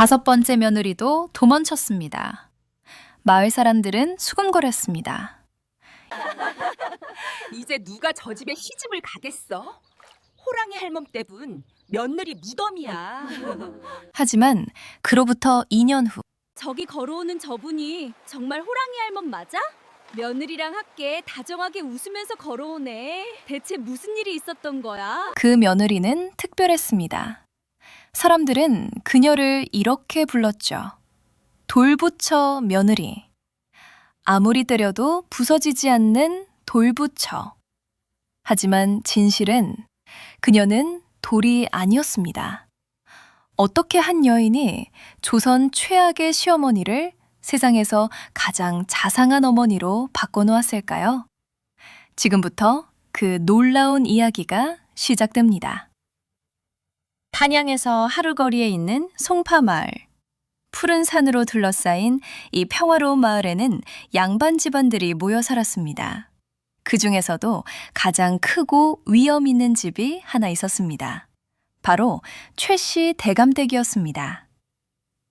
5번째 며느리도 도망쳤습니다. 마을 사람들은 수군거렸습니다. 이제 누가 저 집에 시집을 가겠어? 호랑이 할멈 댁은 며느리 무덤이야. 하지만 그로부터 2년 후 저기 걸어오는 저분이 정말 호랑이 할멈 맞아? 며느리랑 함께 다정하게 웃으면서 걸어오네. 대체 무슨 일이 있었던 거야? 그 며느리는 특별했습니다. 사람들은 그녀를 이렇게 불렀죠. 돌부처 며느리. 아무리 때려도 부서지지 않는 돌부처. 하지만 진실은 그녀는 돌이 아니었습니다. 어떻게 한 여인이 조선 최악의 시어머니를 세상에서 가장 자상한 어머니로 바꿔놓았을까요? 지금부터 그 놀라운 이야기가 시작됩니다. 단양에서 하루거리에 있는 송파마을. 푸른 산으로 둘러싸인 이 평화로운 마을에는 양반 집안들이 모여 살았습니다. 그 중에서도 가장 크고 위험 있는 집이 하나 있었습니다. 바로 최씨 대감댁이었습니다.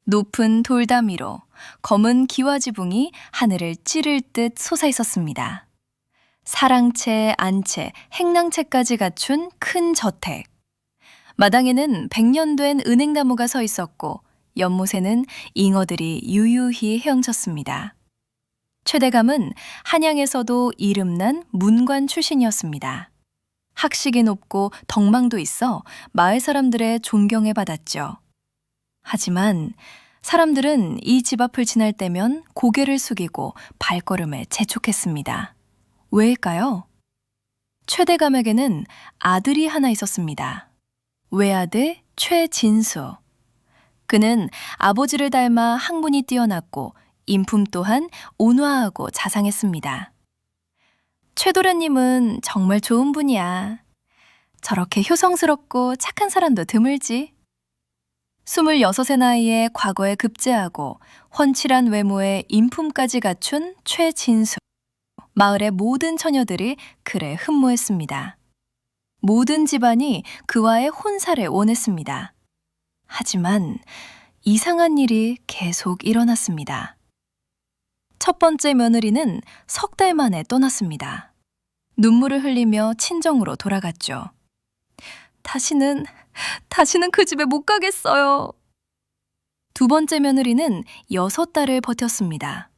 높은 돌담 위로 검은 기와지붕이 하늘을 찌를 듯 솟아있었습니다. 사랑채, 안채, 행랑채까지 갖춘 큰 저택. 마당에는 100년 된 은행나무가 서 있었고 연못에는 잉어들이 유유히 헤엄쳤습니다. 최대감은 한양에서도 이름난 문관 출신이었습니다. 학식이 높고 덕망도 있어 마을 사람들의 존경에 받았죠. 하지만 사람들은 이 집 앞을 지날 때면 고개를 숙이고 발걸음에 재촉했습니다. 왜일까요? 최대감에게는 아들이 하나 있었습니다. 외아들 최진수. 그는 아버지를 닮아 학문이 뛰어났고 인품 또한 온화하고 자상했습니다. 최도련님은 정말 좋은 분이야. 저렇게 효성스럽고 착한 사람도 드물지. 26의 나이에 과거에 급제하고 훤칠한 외모에 인품까지 갖춘 최진수. 마을의 모든 처녀들이 그를 흠모했습니다. 모든 집안이 그와의 혼사를 원했습니다. 하지만 이상한 일이 계속 일어났습니다. 첫 번째 며느리는 3달 만에 떠났습니다. 눈물을 흘리며 친정으로 돌아갔죠. 다시는 그 집에 못 가겠어요. 두 번째 며느리는 6달을 버텼습니다.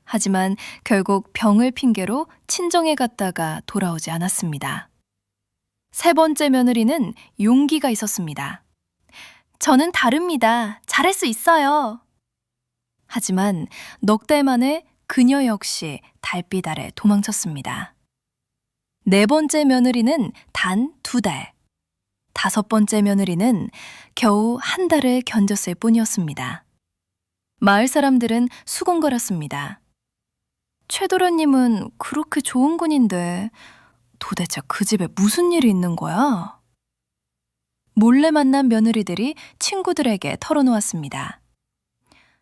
하지만 결국 병을 핑계로 친정에 갔다가 돌아오지 않았습니다. 세 번째 며느리는 용기가 있었습니다. 저는 다릅니다. 잘할 수 있어요. 하지만 넉 달 만에 그녀 역시 달빛 아래 도망쳤습니다. 네 번째 며느리는 단 2달. 5번째 며느리는 겨우 1달을 견뎠을 뿐이었습니다. 마을 사람들은 수군거렸습니다. 최도련님은 그렇게 좋은 분인데 도대체 그 집에 무슨 일이 있는 거야? 몰래 만난 며느리들이 친구들에게 털어놓았습니다.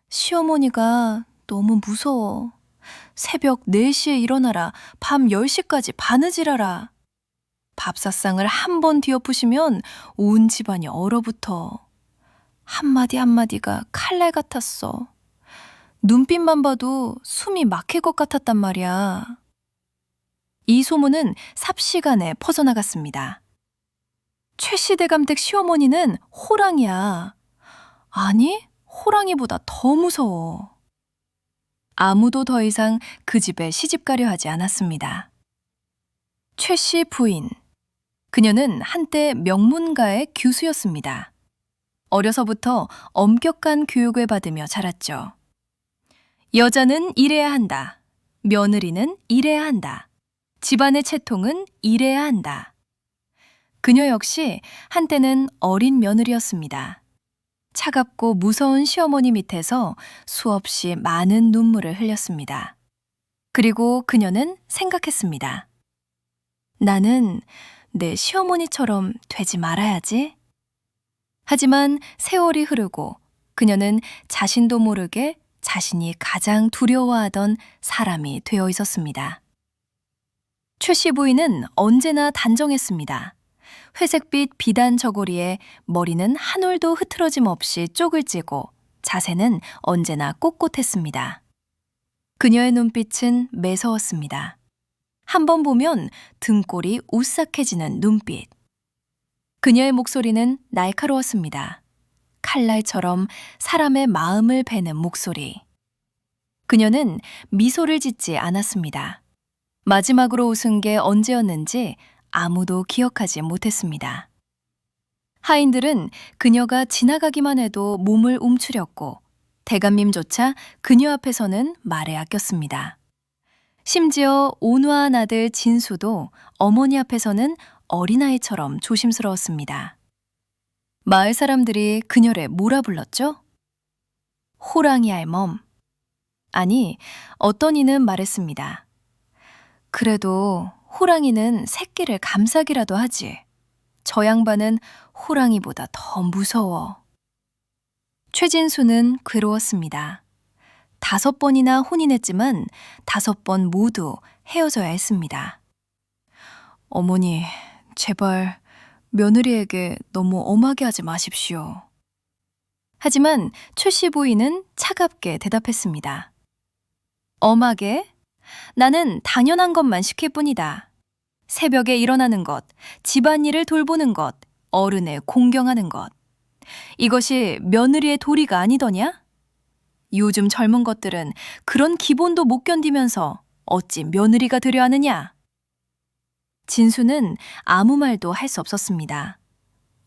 시어머니가 너무 무서워. 새벽 4시에 일어나라. 밤 10시까지 바느질하라. 밥상을 한 번 뒤엎으시면 온 집안이 얼어붙어. 한마디 한마디가 칼날 같았어. 눈빛만 봐도 숨이 막힐 것 같았단 말이야. 이 소문은 삽시간에 퍼져나갔습니다. 최씨 대감댁 시어머니는 호랑이야. 아니, 호랑이보다 더 무서워. 아무도 더 이상 그 집에 시집가려 하지 않았습니다. 최씨 부인. 그녀는 한때 명문가의 교수였습니다. 어려서부터 엄격한 교육을 받으며 자랐죠. 여자는 일해야 한다. 며느리는 일해야 한다. 집안의 채통은 일해야 한다. 그녀 역시 한때는 어린 며느리였습니다. 차갑고 무서운 시어머니 밑에서 수없이 많은 눈물을 흘렸습니다. 그리고 그녀는 생각했습니다. 나는 내 시어머니처럼 되지 말아야지. 하지만 세월이 흐르고 그녀는 자신도 모르게 자신이 가장 두려워하던 사람이 되어 있었습니다. 최씨 부인은 언제나 단정했습니다. 회색빛 비단 저고리에 머리는 한 올도 흐트러짐 없이 쪽을 찌고 자세는 언제나 꼿꼿했습니다. 그녀의 눈빛은 매서웠습니다. 한 번 보면 등골이 오싹해지는 눈빛. 그녀의 목소리는 날카로웠습니다. 칼날처럼 사람의 마음을 베는 목소리. 그녀는 미소를 짓지 않았습니다. 마지막으로 웃은 게 언제였는지 아무도 기억하지 못했습니다. 하인들은 그녀가 지나가기만 해도 몸을 움츠렸고 대감님조차 그녀 앞에서는 말을 아꼈습니다. 심지어 온화한 아들 진수도 어머니 앞에서는 어린아이처럼 조심스러웠습니다. 마을 사람들이 그녀를 뭐라 불렀죠? 호랑이 알멈. 아니, 어떤 이는 말했습니다. 그래도 호랑이는 새끼를 감싸기라도 하지. 저 양반은 호랑이보다 더 무서워. 최진수는 괴로웠습니다. 5번이나 혼인했지만 5번 모두 헤어져야 했습니다. 어머니, 제발 며느리에게 너무 엄하게 하지 마십시오. 하지만 최씨 부인은 차갑게 대답했습니다. 엄하게? 나는 당연한 것만 시킬 뿐이다. 새벽에 일어나는 것, 집안일을 돌보는 것, 어른을 공경하는 것. 이것이 며느리의 도리가 아니더냐? 요즘 젊은 것들은 그런 기본도 못 견디면서 어찌 며느리가 되려 하느냐? 진수는 아무 말도 할 수 없었습니다.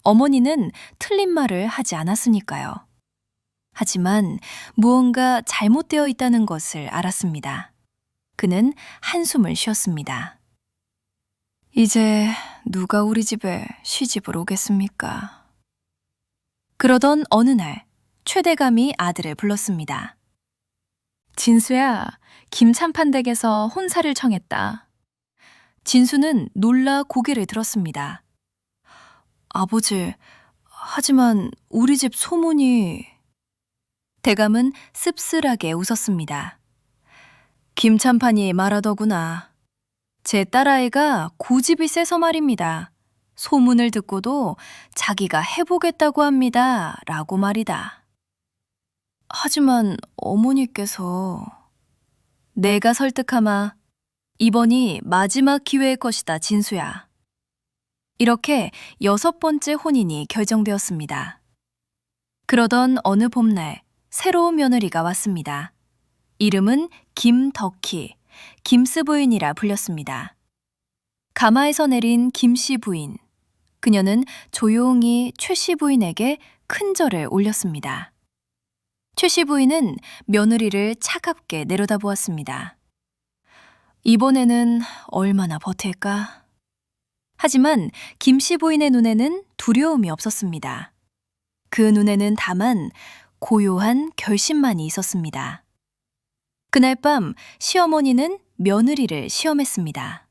어머니는 틀린 말을 하지 않았으니까요. 하지만 무언가 잘못되어 있다는 것을 알았습니다. 그는 한숨을 쉬었습니다. 이제 누가 우리 집에 시집을 오겠습니까? 그러던 어느 날 최대감이 아들을 불렀습니다. 진수야, 김찬판 댁에서 혼사를 청했다. 진수는 놀라 고개를 들었습니다. 아버지, 하지만 우리 집 소문이... 대감은 씁쓸하게 웃었습니다. 김찬판이 말하더구나. 제 딸아이가 고집이 세서 말입니다. 소문을 듣고도 자기가 해보겠다고 합니다. 라고 말이다. 하지만 어머니께서... 내가 설득하마. 이번이 마지막 기회일 것이다, 진수야. 이렇게 6번째 혼인이 결정되었습니다. 그러던 어느 봄날 새로운 며느리가 왔습니다. 이름은 김덕희, 김씨 부인이라 불렸습니다. 가마에서 내린 김씨 부인. 그녀는 조용히 최씨 부인에게 큰 절을 올렸습니다. 최씨 부인은 며느리를 차갑게 내려다보았습니다. 이번에는 얼마나 버틸까? 하지만 김씨 부인의 눈에는 두려움이 없었습니다. 그 눈에는 다만 고요한 결심만이 있었습니다. 그날 밤 시어머니는 며느리를 시험했습니다.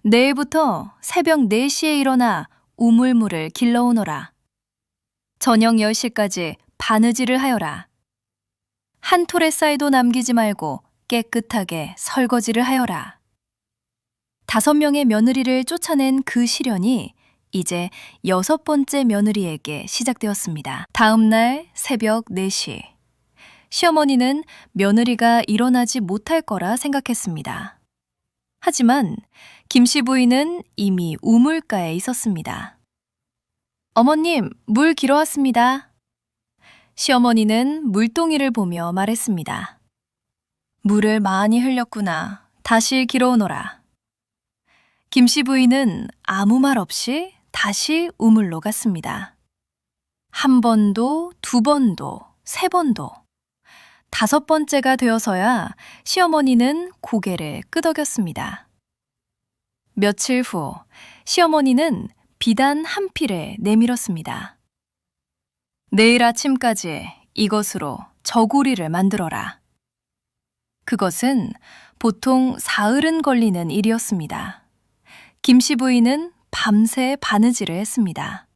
내일부터 새벽 4시에 일어나 우물물을 길러오너라. 저녁 10시까지 바느질을 하여라. 한 톨의 쌀도 남기지 말고 깨끗하게 설거지를 하여라. 5명의 며느리를 쫓아낸 그 시련이 이제 6번째 며느리에게 시작되었습니다. 다음 날 새벽 4시. 시어머니는 며느리가 일어나지 못할 거라 생각했습니다. 하지만 김씨 부인은 이미 우물가에 있었습니다. 어머님, 물 길어왔습니다. 시어머니는 물동이를 보며 말했습니다. 물을 많이 흘렸구나. 다시 길어오너라. 김씨 부인은 아무 말 없이 다시 우물로 갔습니다. 1번도, 2번도, 3번도. 5번째가 되어서야 시어머니는 고개를 끄덕였습니다. 며칠 후 시어머니는 비단 한 필을 내밀었습니다. 내일 아침까지 이것으로 저고리를 만들어라. 그것은 보통 사흘은 걸리는 일이었습니다. 김씨 부인은 밤새 바느질을 했습니다.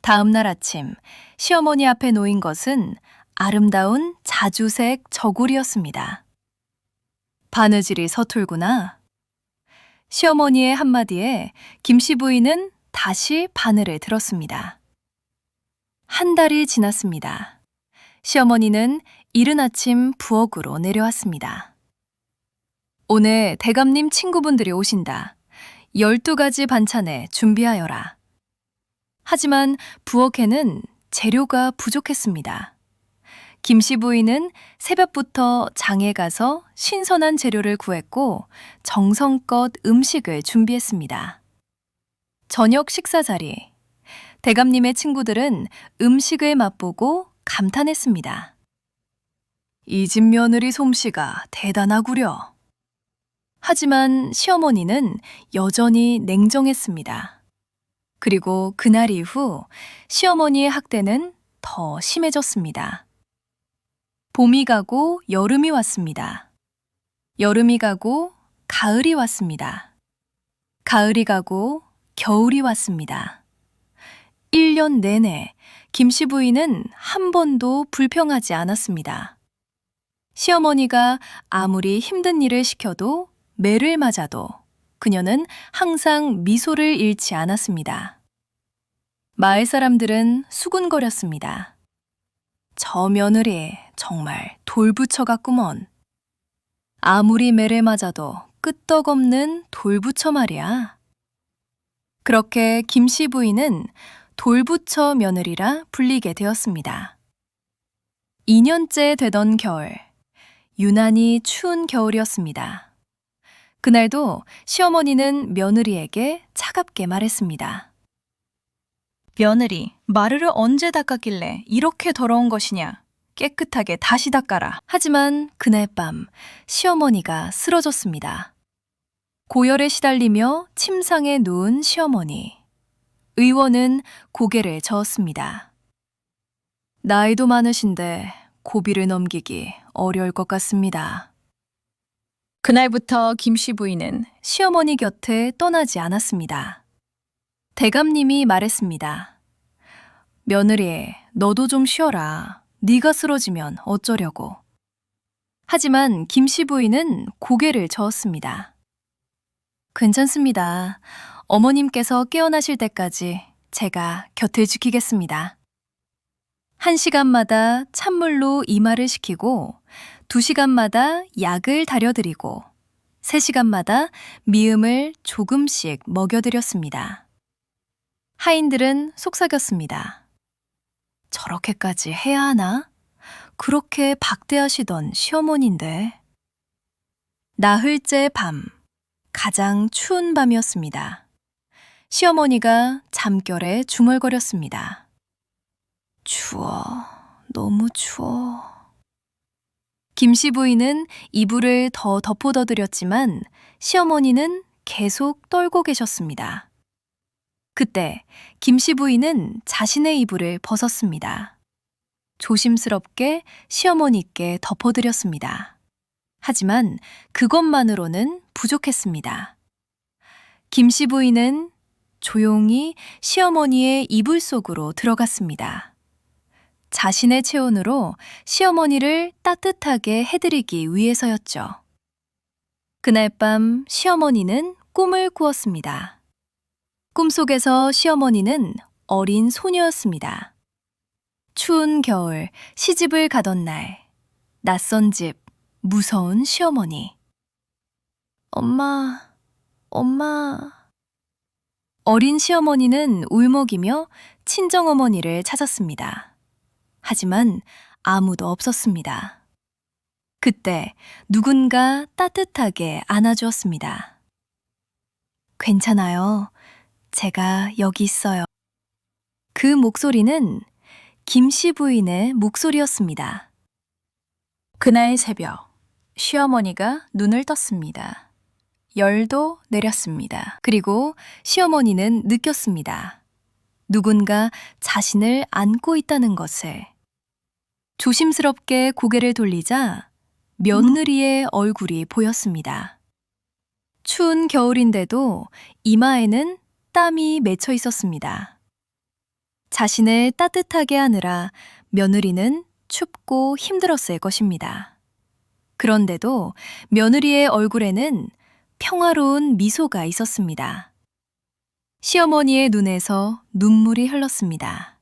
다음 날 아침 시어머니 앞에 놓인 것은 아름다운 자주색 저고리였습니다. 바느질이 서툴구나. 시어머니의 한마디에 김씨 부인은 다시 바늘을 들었습니다. 한 달이 지났습니다. 시어머니는 이른 아침 부엌으로 내려왔습니다. 오늘 대감님 친구분들이 오신다. 12가지 반찬에 준비하여라. 하지만 부엌에는 재료가 부족했습니다. 김씨 부인은 새벽부터 장에 가서 신선한 재료를 구했고 정성껏 음식을 준비했습니다. 저녁 식사 자리. 대감님의 친구들은 음식을 맛보고 감탄했습니다. 이 집 며느리 솜씨가 대단하구려. 하지만 시어머니는 여전히 냉정했습니다. 그리고 그날 이후 시어머니의 학대는 더 심해졌습니다. 봄이 가고 여름이 왔습니다. 여름이 가고 가을이 왔습니다. 가을이 가고 겨울이 왔습니다. 1년 내내 김씨 부인은 한 번도 불평하지 않았습니다. 시어머니가 아무리 힘든 일을 시켜도 매를 맞아도 그녀는 항상 미소를 잃지 않았습니다. 마을 사람들은 수군거렸습니다. 저 며느리 정말 돌부처 같구먼. 아무리 매를 맞아도 끄떡없는 돌부처 말이야. 그렇게 김씨 부인은 돌부처 며느리라 불리게 되었습니다. 2년째 되던 겨울, 유난히 추운 겨울이었습니다. 그날도 시어머니는 며느리에게 차갑게 말했습니다. 며느리, 마루를 언제 닦았길래 이렇게 더러운 것이냐? 깨끗하게 다시 닦아라. 하지만 그날 밤 시어머니가 쓰러졌습니다. 고열에 시달리며 침상에 누운 시어머니. 의원은 고개를 저었습니다. 나이도 많으신데 고비를 넘기기 어려울 것 같습니다. 그날부터 김씨 부인은 시어머니 곁에 떠나지 않았습니다. 대감님이 말했습니다. 며느리, 너도 좀 쉬어라. 네가 쓰러지면 어쩌려고. 하지만 김씨 부인은 고개를 저었습니다. 괜찮습니다. 어머님께서 깨어나실 때까지 제가 곁을 지키겠습니다. 1시간마다 찬물로 이마를 식히고 2시간마다 약을 다려드리고 3시간마다 미음을 조금씩 먹여드렸습니다. 하인들은 속삭였습니다. 저렇게까지 해야 하나? 그렇게 박대하시던 시어머니인데. 나흘째 밤, 가장 추운 밤이었습니다. 시어머니가 잠결에 중얼거렸습니다. 추워, 너무 추워. 김씨 부인은 이불을 더 덮어둬드렸지만 시어머니는 계속 떨고 계셨습니다. 그때 김씨 부인은 자신의 이불을 벗었습니다. 조심스럽게 시어머니께 덮어드렸습니다. 하지만 그것만으로는 부족했습니다. 김씨 부인은 조용히 시어머니의 이불 속으로 들어갔습니다. 자신의 체온으로 시어머니를 따뜻하게 해드리기 위해서였죠. 그날 밤 시어머니는 꿈을 꾸었습니다. 꿈속에서 시어머니는 어린 소녀였습니다. 추운 겨울 시집을 가던 날, 낯선 집, 무서운 시어머니. 엄마, 엄마. 어린 시어머니는 울먹이며 친정어머니를 찾았습니다. 하지만 아무도 없었습니다. 그때 누군가 따뜻하게 안아주었습니다. 괜찮아요. 제가 여기 있어요. 그 목소리는 김씨 부인의 목소리였습니다. 그날 새벽, 시어머니가 눈을 떴습니다. 열도 내렸습니다. 그리고 시어머니는 느꼈습니다. 누군가 자신을 안고 있다는 것을. 조심스럽게 고개를 돌리자 며느리의 얼굴이 보였습니다. 추운 겨울인데도 이마에는 땀이 맺혀 있었습니다. 자신을 따뜻하게 하느라 며느리는 춥고 힘들었을 것입니다. 그런데도 며느리의 얼굴에는 평화로운 미소가 있었습니다. 시어머니의 눈에서 눈물이 흘렀습니다.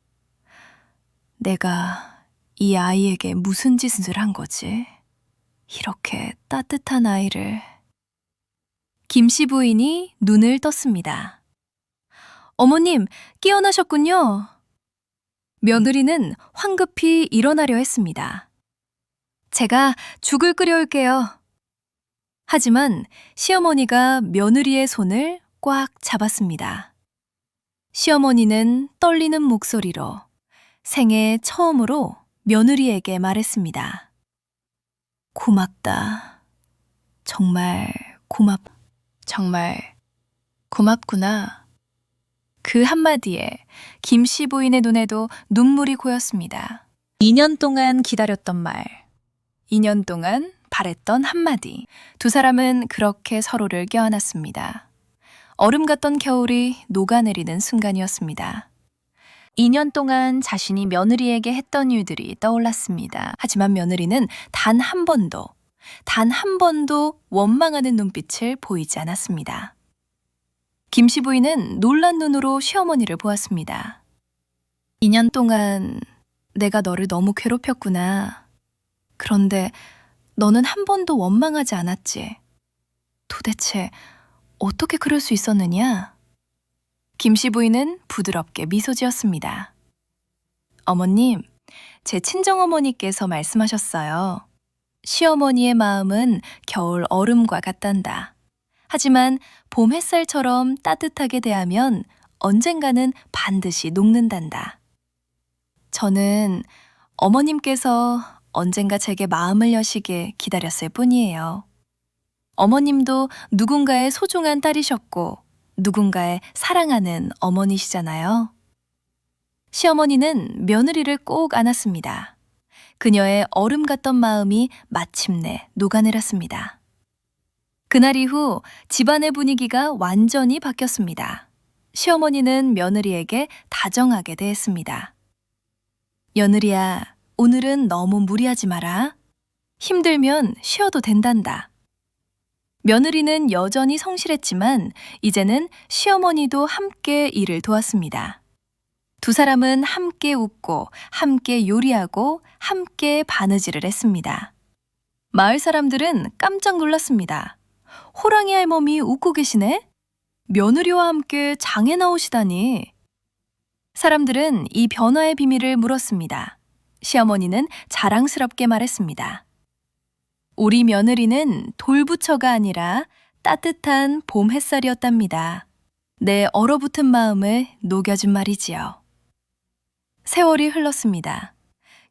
내가 이 아이에게 무슨 짓을 한 거지? 이렇게 따뜻한 아이를. 김씨 부인이 눈을 떴습니다. 어머님, 깨어나셨군요. 며느리는 황급히 일어나려 했습니다. 제가 죽을 끓여올게요. 하지만 시어머니가 며느리의 손을 꽉 잡았습니다. 시어머니는 떨리는 목소리로 생애 처음으로 며느리에게 말했습니다. 고맙다. 정말 고맙구나. 그 한마디에 김씨 부인의 눈에도 눈물이 고였습니다. 2년 동안 기다렸던 말, 2년 동안 바랬던 한마디. 두 사람은 그렇게 서로를 껴안았습니다. 얼음 같던 겨울이 녹아내리는 순간이었습니다. 2년 동안 자신이 며느리에게 했던 일들이 떠올랐습니다. 하지만 며느리는 단 한 번도 원망하는 눈빛을 보이지 않았습니다. 김씨 부인은 놀란 눈으로 시어머니를 보았습니다. 2년 동안 내가 너를 너무 괴롭혔구나. 그런데 너는 한 번도 원망하지 않았지. 도대체 어떻게 그럴 수 있었느냐? 김씨 부인은 부드럽게 미소 지었습니다. 어머님, 제 친정어머니께서 말씀하셨어요. 시어머니의 마음은 겨울 얼음과 같단다. 하지만 봄 햇살처럼 따뜻하게 대하면 언젠가는 반드시 녹는단다. 저는 어머님께서 언젠가 제게 마음을 여시게 기다렸을 뿐이에요. 어머님도 누군가의 소중한 딸이셨고 누군가의 사랑하는 어머니시잖아요. 시어머니는 며느리를 꼭 안았습니다. 그녀의 얼음 같던 마음이 마침내 녹아내렸습니다. 그날 이후 집안의 분위기가 완전히 바뀌었습니다. 시어머니는 며느리에게 다정하게 대했습니다. 며느리야, 오늘은 너무 무리하지 마라. 힘들면 쉬어도 된단다. 며느리는 여전히 성실했지만 이제는 시어머니도 함께 일을 도왔습니다. 두 사람은 함께 웃고 함께 요리하고 함께 바느질을 했습니다. 마을 사람들은 깜짝 놀랐습니다. 호랑이 할멈이 웃고 계시네? 며느리와 함께 장에 나오시다니. 사람들은 이 변화의 비밀을 물었습니다. 시어머니는 자랑스럽게 말했습니다. 우리 며느리는 돌부처가 아니라 따뜻한 봄 햇살이었답니다. 내 얼어붙은 마음을 녹여준 말이지요. 세월이 흘렀습니다.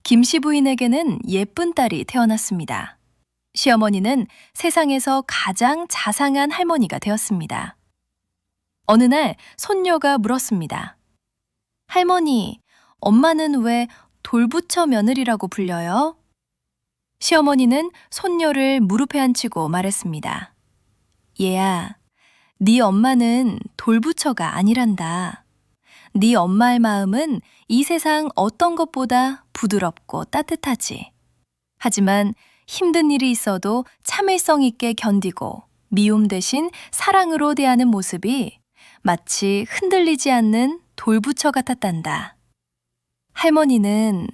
김씨 부인에게는 예쁜 딸이 태어났습니다. 시어머니는 세상에서 가장 자상한 할머니가 되었습니다. 어느 날 손녀가 물었습니다. 할머니, 엄마는 왜 돌부처 며느리라고 불려요? 시어머니는 손녀를 무릎에 앉히고 말했습니다. 얘야, 네 엄마는 돌부처가 아니란다. 네 엄마의 마음은 이 세상 어떤 것보다 부드럽고 따뜻하지. 하지만 힘든 일이 있어도 참을성 있게 견디고 미움 대신 사랑으로 대하는 모습이 마치 흔들리지 않는 돌부처 같았단다. 할머니는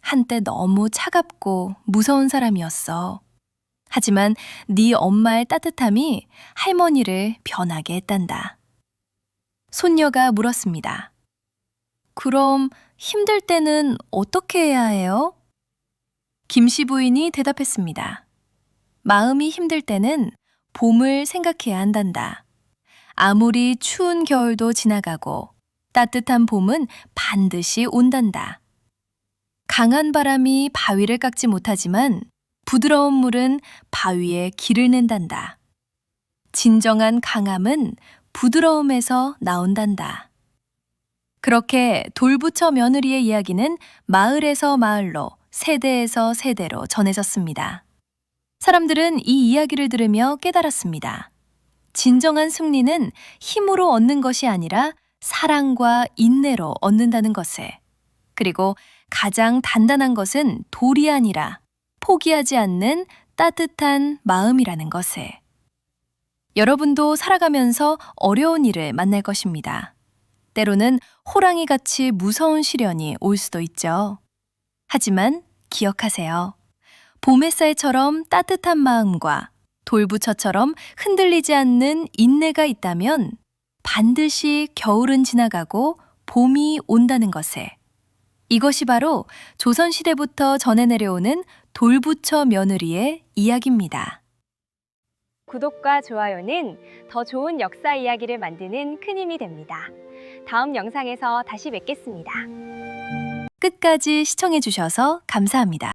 한때 너무 차갑고 무서운 사람이었어. 하지만 네 엄마의 따뜻함이 할머니를 변하게 했단다. 손녀가 물었습니다. 그럼 힘들 때는 어떻게 해야 해요? 김씨 부인이 대답했습니다. 마음이 힘들 때는 봄을 생각해야 한단다. 아무리 추운 겨울도 지나가고 따뜻한 봄은 반드시 온단다. 강한 바람이 바위를 깎지 못하지만 부드러운 물은 바위에 길을 낸단다. 진정한 강함은 부드러움에서 나온단다. 그렇게 돌부처 며느리의 이야기는 마을에서 마을로 세대에서 세대로 전해졌습니다. 사람들은 이 이야기를 들으며 깨달았습니다. 진정한 승리는 힘으로 얻는 것이 아니라 사랑과 인내로 얻는다는 것을. 그리고 가장 단단한 것은 돌이 아니라 포기하지 않는 따뜻한 마음이라는 것을. 여러분도 살아가면서 어려운 일을 만날 것입니다. 때로는 호랑이같이 무서운 시련이 올 수도 있죠. 하지만 기억하세요. 봄 햇살처럼 따뜻한 마음과 돌부처처럼 흔들리지 않는 인내가 있다면 반드시 겨울은 지나가고 봄이 온다는 것을. 이것이 바로 조선시대부터 전해 내려오는 돌부처 며느리의 이야기입니다. 구독과 좋아요는 더 좋은 역사 이야기를 만드는 큰 힘이 됩니다. 다음 영상에서 다시 뵙겠습니다. 끝까지 시청해 주셔서 감사합니다.